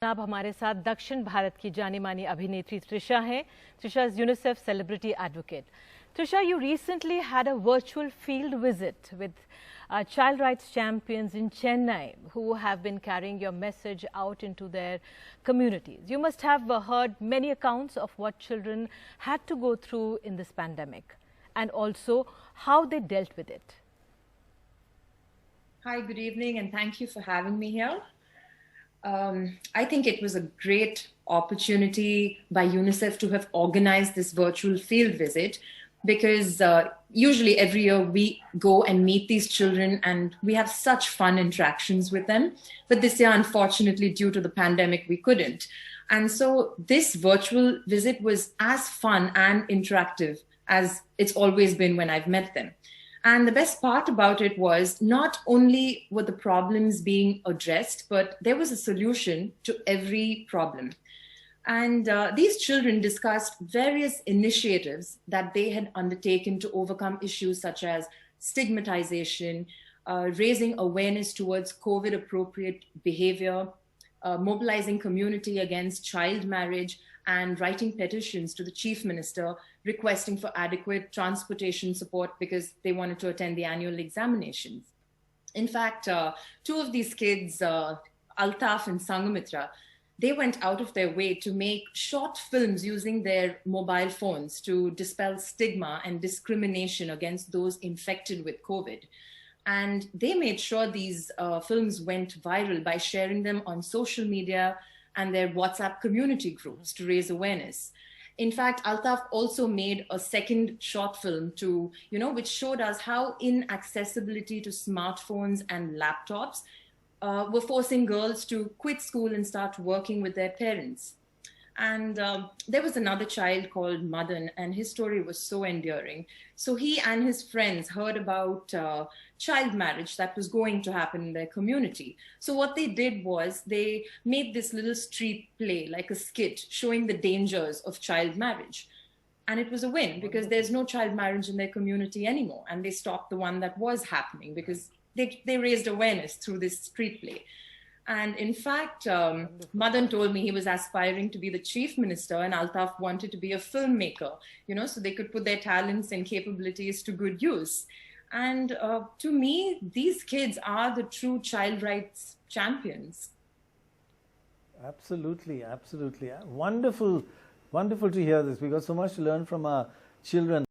अब हमारे साथ दक्षिण भारत की जानी मानी अभिनेत्री त्रिशा हैं. Trisha is UNICEF Celebrity Advocate. Trisha, you recently had a virtual field visit with child rights champions in Chennai who have been carrying your message out into their communities. You must have heard many accounts of what children had to go through in this pandemic and also how they dealt with it. Hi, good evening, and thank you for having me here. I think it was a great opportunity by UNICEF to have organized this virtual field visit because usually every year we go and meet these children and we have such fun interactions with them. But this year, unfortunately, due to the pandemic, we couldn't. And so this virtual visit was as fun and interactive as it's always been when I've met them. And the best part about it was not only were the problems being addressed, but there was a solution to every problem. And these children discussed various initiatives that they had undertaken to overcome issues such as stigmatization, raising awareness towards COVID-appropriate behavior, mobilizing community against child marriage, and writing petitions to the chief minister requesting for adequate transportation support because they wanted to attend the annual examinations. In fact, two of these kids, Altaf and Sangamitra, they went out of their way to make short films using their mobile phones to dispel stigma and discrimination against those infected with COVID. And they made sure these films went viral by sharing them on social media and their WhatsApp community groups to raise awareness. In fact, Altaf also made a second short film which showed us how inaccessibility to smartphones and laptops were forcing girls to quit school and start working with their parents. And there was another child called Madan, and his story was so endearing. So he and his friends heard about child marriage that was going to happen in their community. So what they did was they made this little street play, like a skit, showing the dangers of child marriage. And it was a win because there's no child marriage in their community anymore. And they stopped the one that was happening because they raised awareness through this street play. And in fact, Madan told me he was aspiring to be the chief minister and Altaf wanted to be a filmmaker, so they could put their talents and capabilities to good use. And to me, these kids are the true child rights champions. Absolutely, absolutely. Wonderful, wonderful to hear this. We got so much to learn from our children.